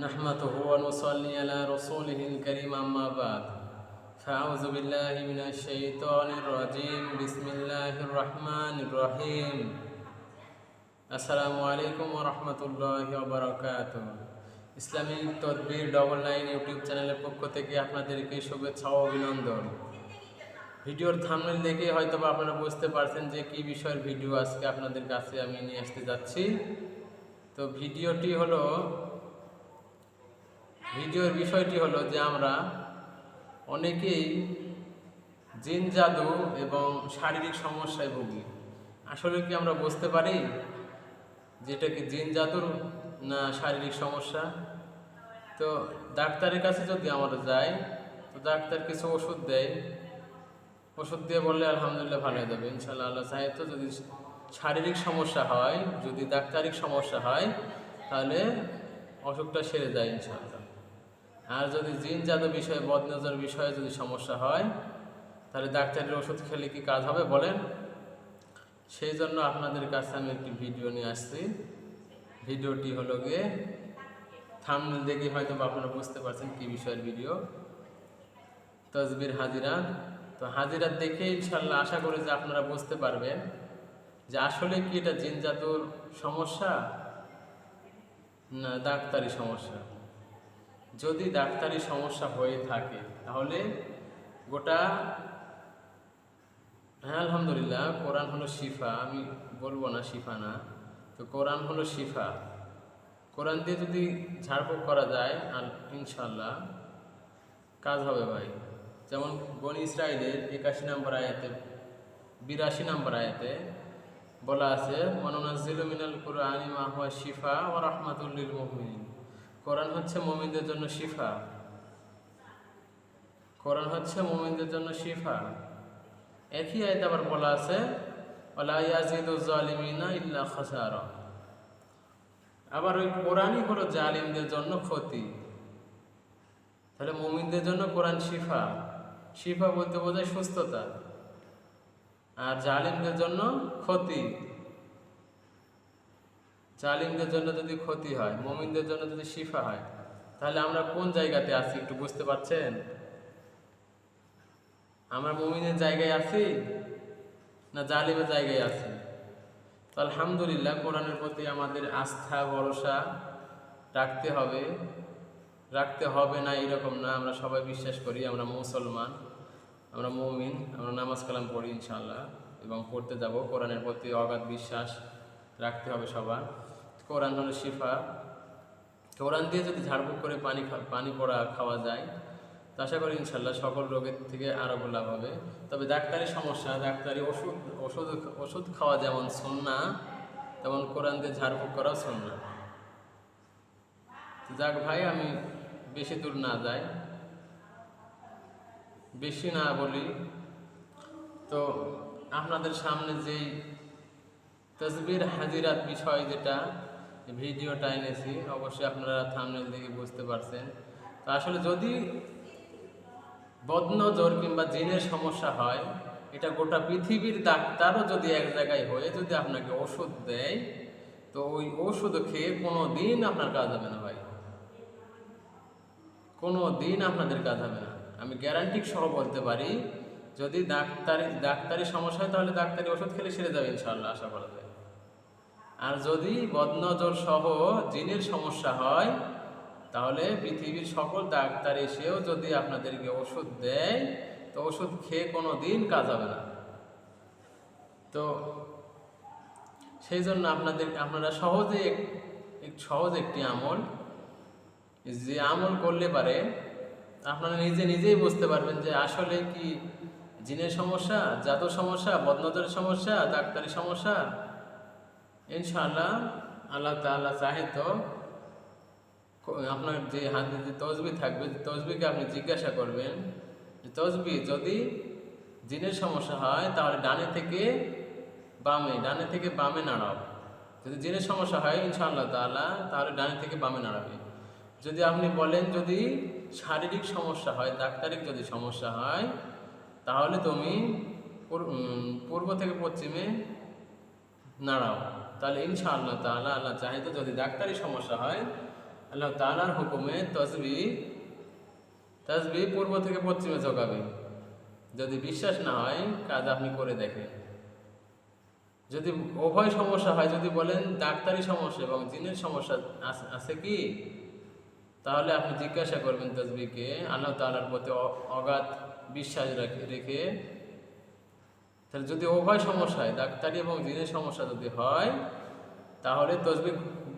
نحمده ونصلي على رسوله الكريم أما بعد فأعوذ بالله من الشيطان الرجيم بسم الله الرحمن الرحيم আসসালামু আলাইকুম ওয়া রাহমাতুল্লাহি ওয়া বারাকাতুহু। ইসলামিক তদবির 99 ইউটিউব চ্যানেলের পক্ষ থেকে আপনাদেরকে শুভেচ্ছা ও অভিনন্দন। ভিডিওর থাম্বনেল দেখে হয়তো আপনারা বুঝতে পারছেন যে কি বিষয়ের ভিডিও আজকে আপনাদের কাছে আমি নিয়ে আসতে যাচ্ছি। তো ভিডিওর বিষয়টি হলো যে আমরা অনেকেই জিন জাদু এবং শারীরিক সমস্যায় ভুগি। আসলে কি আমরা বুঝতে পারি যেটা কি জিন জাদুর না শারীরিক সমস্যা? তো ডাক্তারের কাছে যদি আমরা যাই তো ডাক্তার কিছু ওষুধ দেয়, ওষুধ দিয়ে বললে আলহামদুলিল্লাহ ভালো হয়ে যাবে ইনশাআল্লাহ। আল্লাহ চাহে তো যদি শারীরিক সমস্যা হয়, যদি ডাক্তারিক সমস্যা হয় তাহলে অসুখটা সেরে যায় ইনশাআল্লাহ। আর যদি জিন জাদু বিষয়ে, বদনজর বিষয়ে যদি সমস্যা হয় তাহলে ডাক্তারের ওষুধ খেলে কি কাজ হবে বলেন? সেই জন্য আপনাদের কাছে আমি একটি ভিডিও নিয়ে আসছি। ভিডিওটি হলো গিয়ে থাম্বনেল দেখে হয়তো আপনারা বুঝতে পারছেন কি বিষয়ের ভিডিও, তসবির হাজিরাত। তো হাজিরাত দেখে ইনশাল্লাহ আশা করি যে আপনারা বুঝতে পারবেন যে আসলে কি এটা জিন জাদুর সমস্যা না ডাক্তারি সমস্যা। যদি ডাক্তারি সমস্যা হয়ে থাকে তাহলে গোটা, হ্যাঁ আলহামদুলিল্লাহ, কোরআন হলো শিফা। আমি বলবো না শিফা না, তো কোরআন হলো শিফা। কোরআন দিয়ে যদি ঝাড়ফুঁক করা যায় ইনশাল্লাহ কাজ হবে ভাই। যেমন বনী ইসরাইলের 81 নম্বর আয়াতে, 82 নম্বর আয়াতে বলা আছে ওয়ানুনাজ্জিলু মিনাল কুরআনি মা হুয়া শিফা ওয়া রাহমাতুল লিল মুমিনিন। কোরআন হচ্ছে মুমিনদের জন্য শিফা, কোরআন হচ্ছে মুমিনদের জন্য শিফা। একই আয়াতে আবার বলা আছে ওয়ালা ইয়াজিদুজ জালিমিনা ইল্লা খাসারা। আবার ওই কোরআনই হলো জালিমদের জন্য ক্ষতি। তাহলে মুমিনদের জন্য কোরআন শিফা। শিফা বলতে বোঝায় সুস্থতা, আর জালিমদের জন্য ক্ষতি। জালিমদের জন্য যদি ক্ষতি হয়, মুমিনদের জন্য যদি শিফা হয়, তাহলে আমরা কোন জায়গাতে আছি একটু বুঝতে পারছেন? আমরা মুমিনের জায়গায় আছি না জালিমের জায়গায় আছি? তো আলহামদুলিল্লাহ কোরআনের প্রতি আমাদের আস্থা ভরসা রাখতে হবে না এরকম না। আমরা সবাই বিশ্বাস করি আমরা মুসলমান, আমরা মুমিন, আমরা নামাজ কালাম পড়ি ইনশাআল্লাহ এবং পড়তে যাব। কোরআনের প্রতি অগাধ বিশ্বাস রাখতে হবে সবার। কোরআন হলো শিফা। কোরআন দিয়ে যদি ঝাড়ফুঁক করে পানি পড়া খাওয়া যায় তো আশা করি ইনশাল্লাহ সকল রোগের থেকে আরোগ্য লাভ হবে। তবে ডাক্তারি সমস্যা, ডাক্তারি ওষুধ খাওয়া যেমন সুন্নাহ, তেমন কোরআন দিয়ে ঝাড়ফুঁক করাও সুন্নাহ। যাক ভাই, আমি বেশি দূর না যাই, বেশি না বলি, তো আপনাদের সামনে যেই তসবির হাজিরাত বিষয় যেটা ভিডিওটা এনেছি, অবশ্যই আপনারা থাম্বনেল দেখে বুঝতে পারছেন। তো আসলে যদি বদনজর কিংবা জিনের সমস্যা হয়, এটা গোটা পৃথিবীর ডাক্তারও যদি এক জায়গায় হয়ে যদি আপনাকে ওষুধ দেয় তো ওই ওষুধ খেয়ে কোনো দিন আপনার কাজ হবে না ভাই, কোনো দিন আপনাদের কাজ হবে না। আমি গ্যারান্টি সহ বলতে পারি যদি ডাক্তারি সমস্যা হয় তাহলে ডাক্তারি ওষুধ খেলে সেরে যাবে ইনশাআল্লাহ, আশা করা যায়। আর যদি বদনজর সহ জিনের সমস্যা হয় তাহলে পৃথিবীর সকল ডাক্তার এসেও যদি আপনাদেরকে ওষুধ দেয় তো ওষুধ খেয়ে কোনো দিন কাজ হবে না। তো সেই জন্য আপনারা সহজ একটি আমল, যে আমল করলে পারে আপনারা নিজেই বুঝতে পারবেন যে আসলে কি জিনের সমস্যা, জাদুর সমস্যা, বদনজরের সমস্যা, ডাক্তারি সমস্যা। ইনশাআল্লাহ আল্লাহ তাআলা চাহে তো আপনার যে হাতে যে তসবি থাকবে, তসবিকে আপনি জিজ্ঞাসা করবেন যে তসবি যদি জিনের সমস্যা হয় তাহলে ডানে থেকে বামে নাড়াও। যদি জিনের সমস্যা হয় ইনশাআল্লাহ তাআলা তাহলে ডানে থেকে বামে নাড়াবে। যদি আপনি বলেন যদি শারীরিক সমস্যা হয়, ডাক্তারিক যদি সমস্যা হয় তাহলে তুমি পূর্ব থেকে পশ্চিমে নাড়াও। তাহলে ইনশাআল্লাহ তাআলা আল্লাহ চাহে তো যদি ডাক্তারি সমস্যা হয় আল্লাহ তাআলার হুকুমে তসবিহ পূর্ব থেকে পশ্চিমে ঝোঁকাবে। যদি বিশ্বাস না হয় কাজ আপনি করে দেখেন। যদি উভয় সমস্যা হয়, যদি বলেন ডাক্তারি সমস্যা এবং জিনের সমস্যা আছে কি, তাহলে আপনি জিজ্ঞাসা করবেন তসবিহকে আল্লাহ তাআলার প্রতি অগাধ বিশ্বাস রেখে। তাহলে যদি উভয় সমস্যা হয়, ডাক্তারি এবং জিনের সমস্যা যদি হয়, তাহলে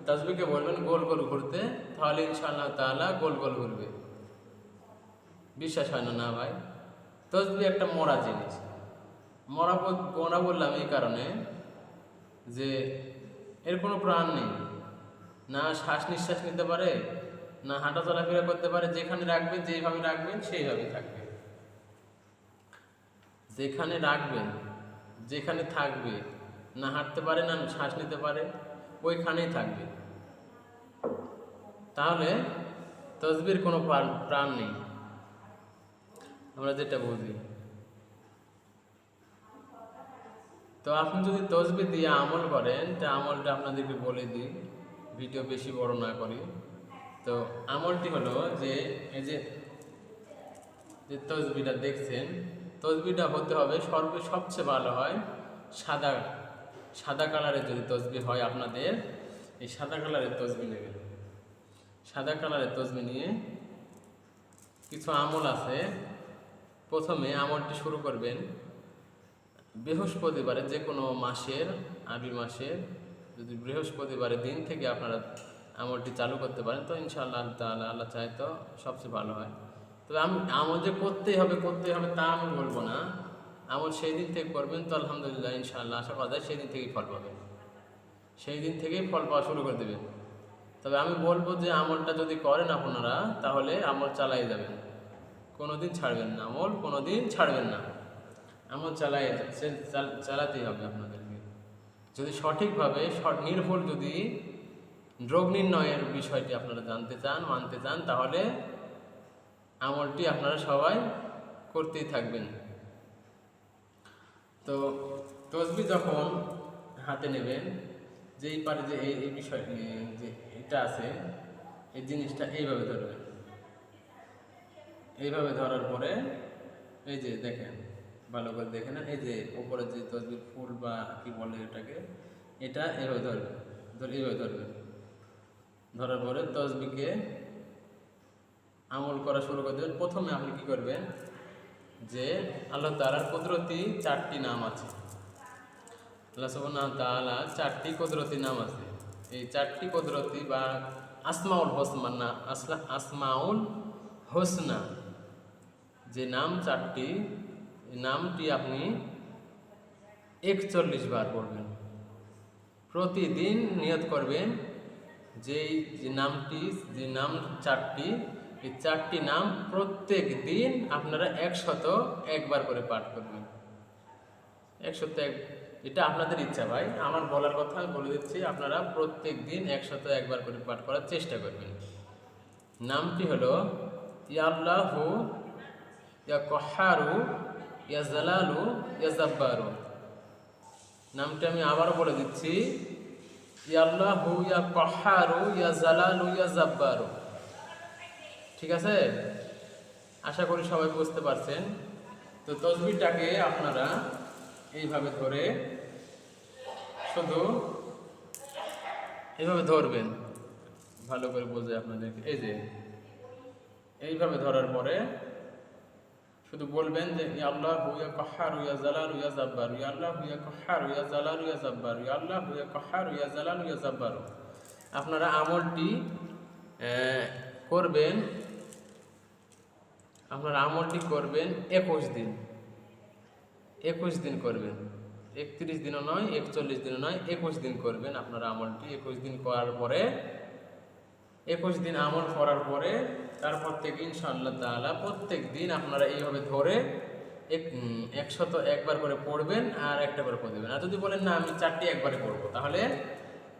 তসবিহকে বলবেন গোল গোল ঘুরতে, তাহলে ইনশাআল্লাহ তাআলা গোল গোল ঘুরবে। বিশ্বাস হয় না? না ভাই, তসবিহ একটা মরা জিনিস। মরা বললাম এই কারণে যে এর কোনো প্রাণ নেই, না শ্বাস নিঃশ্বাস নিতে পারে, না হাঁটা চলাফেরা করতে পারে। যেখানে রাখবেন, যেইভাবে রাখবেন সেইভাবেই থাকবে। যেখানে রাখবেন, যেখানে থাকবে, না হাঁটতে পারে, না শ্বাস নিতে পারে, ওইখানেই থাকবে। তাহলে তসবির কোনো প্রাণ নেই, আমরা যেটা বুঝি। তো আপনি যদি তসবিহ দিয়ে আমল করেন, তা আমলটা আপনাদেরকে বলে দিই, ভিডিও বেশি বড় না করি। তো আমলটি হলো যে এই যে তসবিহটা দেখছেন, তসবিহটা হতে হবে সবচেয়ে ভালো হয় সাদা কালারের। যদি তসবিহ হয় আপনাদের, এই সাদা কালারের তসবিহ নেবেন। সাদা কালারের তসবিহ নিয়ে কিছু আমল আছে। প্রথমে আমলটি শুরু করবেন বৃহস্পতিবারে, যে কোনো মাসের, আরবি মাসের যদি বৃহস্পতিবারের দিন থেকে আপনারা আমলটি চালু করতে পারেন, তো ইনশাআল্লাহ তাআলা আল্লাহ চায় তো সবচেয়ে ভালো হয়। তবে আমল যে করতেই হবে তা আমি বলবো না। আমল সেই দিন থেকে করবেন তো আলহামদুলিল্লাহ ইনশাআল্লাহ আশা করা যায় সেই দিন থেকেই ফল পাবেন, সেই দিন থেকেই ফল পাওয়া শুরু করে দেবেন। তবে আমি বলবো যে আমলটা যদি করেন আপনারা, তাহলে আমল চালাই যাবেন, কোনোদিন ছাড়বেন না, আমল কোনোদিন ছাড়বেন না। আমল চালাতেই হবে আপনাদেরকে। যদি সঠিকভাবে নির্ভুল যদি রোগ নির্ণয়ের বিষয়টি আপনারা জানতে চান, মানতে চান, তাহলে আমলটি আপনারা সবাই করতেই থাকবেন। তো তসবিহ যখন হাতে নেবেন, যেই পারে যে এই বিষয়টি যে এটা আছে, এই জিনিসটা এইভাবে ধরবেন। এইভাবে ধরার পরে এই যে দেখেন, ভালো করে দেখে না, এই যে উপরে যে তসবির ফুল বা কি বলে এটাকে, এটা এইভাবে ধরবেন, এইভাবে ধরবেন। ধরার পরে তসবিহকে আমল করা শুরু করে দেবেন। প্রথমে আপনি কি করবেন, যে আল্লাহ তাআলার কুদরতি 4টি নাম আছে। আল্লাহ সুবহানাহু ওয়া তাআলা 4টি কুদরতি নাম আছে। এই 4টি কুদরতি বা আসমাউল হোসনা যে নাম 4টি, নামটি আপনি 41 বার পড়বেন। প্রতিদিন নিয়ত করবেন যে নাম 4টি, এই 4টি নাম প্রত্যেক দিন আপনারা 101 বার করে পাঠ করবেন। 101, এটা আপনাদের ইচ্ছা ভাই, আমার বলার কথা আমি বলে দিচ্ছি। আপনারা প্রত্যেক দিন 101 বার করে পাঠ করার চেষ্টা করবেন। নামটি হলো ইয়া আল্লাহু, ইয়া কহারু, ইয়া জালালু, ইয়া জাব্বারু। নামটি আমি আবারও বলে দিচ্ছি, ইয়া আল্লাহু, ইয়া কহারু, ইয়া জালালু, ইয়া জাব্বারু। ঠিক আছে? আশা করি সবাই বুঝতে পারছেন। তো তসবিহটাকে আপনারা এইভাবে ধরে, শুধু এইভাবে ধরবেন, ভালো করে বোঝে আপনাদেরকে। এই যে এইভাবে ধরার পরে শুধু বলবেন যে ইয়া আল্লাহু, ইয়া কহারু, ইয়া জালালু, ইয়া জাব্বারু, ইয়া আল্লাহু, ইয়া কহারু, ইয়া জালালু, ইয়া জাব্বারু, ইয়া আল্লাহু, ইয়া কহারু, ইয়া জালালু, ইয়া জাব্বারু। আপনারা আমলটি করবেন, 21 দিন। 21 দিন করবেন, 31 দিনও নয়, 41 দিনও নয়, 21 দিন করবেন আপনারা আমলটি। 21 দিন করার পরে, 21 দিন আমল করার পরে তারপর থেকে ইনশাআল্লাহ তাআলা প্রত্যেক দিন আপনারা এইভাবে ধরে 101 বার করে পড়বেন আর একটা করে পড়ে দেবেন। আর যদি বলেন না আমি 4টি একবারে পড়বো, তাহলে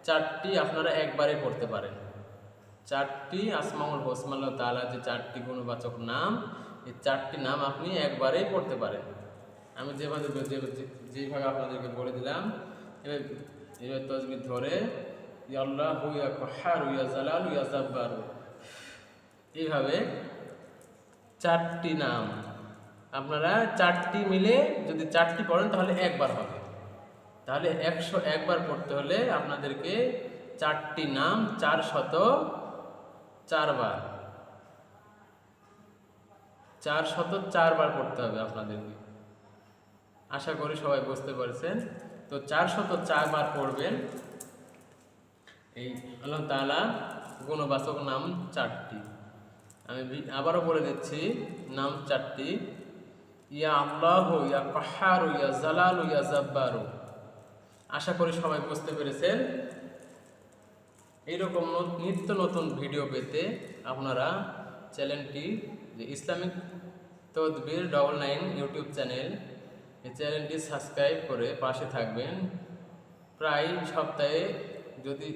4টি আপনারা একবারে পড়তে পারেন। 4টি আসমাউল হোসনা আল্লাহ তাআলা যে 4টি গুণবাচক নাম, এই 4টি নাম আপনি একবারেই পড়তে পারেন। আমি যেভাবে আপনাদেরকে বলে দিলাম, এবার তসবিহ ধরে ইয়া আল্লাহু ইয়া কাহ্হারু ইয়া জালালু ইয়া জাব্বারু। এইভাবে 4টি নাম আপনারা 4টি মিলে যদি 4টি পড়েন তাহলে একবার হবে। তাহলে 101 বার পড়তে হলে আপনাদেরকে 4টি নাম 404 বার 404 বার পড়তে হবে আপনাদেরকে। আশা করি সবাই বুঝতে পারছেন। তো 404 বার পড়বেন। এই আল্লাহ তাআলা গুণবাচক নাম 4টি। আমি আবারও বলে দিচ্ছি নাম 4টি। ইয়া আল্লাহু ইয়া কাহ্হারু ইয়া জালালু ইয়া জাব্বারু। আশা করি সবাই বুঝতে পেরেছেন। এইরকম নিত্য নতুন ভিডিও পেতে আপনারা চ্যানেলটি যে ইসলামিক তদবির 99 ইউটিউব চ্যানেল, এই চ্যানেলটি সাবস্ক্রাইব করে পাশে থাকবেন। প্রায় সপ্তাহে যদি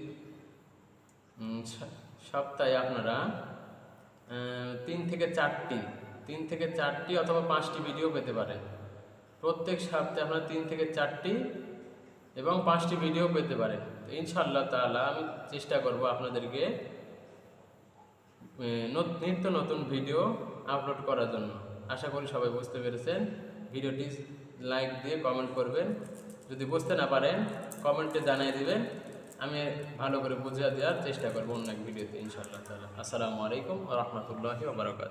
সপ্তাহে আপনারা 3 থেকে 4টি অথবা 5টি ভিডিও পেতে পারেন। প্রত্যেক সপ্তাহে আপনারা 3 থেকে 4টি এবং 5টি ভিডিও পেতে পারেন। তো ইনশাআল্লাহ তাআলা আমি চেষ্টা করব আপনাদেরকে নিত্য নতুন ভিডিও আপলোড করার জন্য। আশা করি সবাই বুঝতে পেরেছেন। ভিডিওটি লাইক দিয়ে কমেন্ট করবেন। যদি বুঝতে না পারেন কমেন্টে জানিয়ে দিবেন, আমি ভালো করে বুঝিয়ে দেওয়ার চেষ্টা করব অন্য এক ভিডিওতে ইনশাআল্লাহ তাআলা। আসসালামু আলাইকুম ওয়া রাহমাতুল্লাহি ওয়া বারাকাতুহু।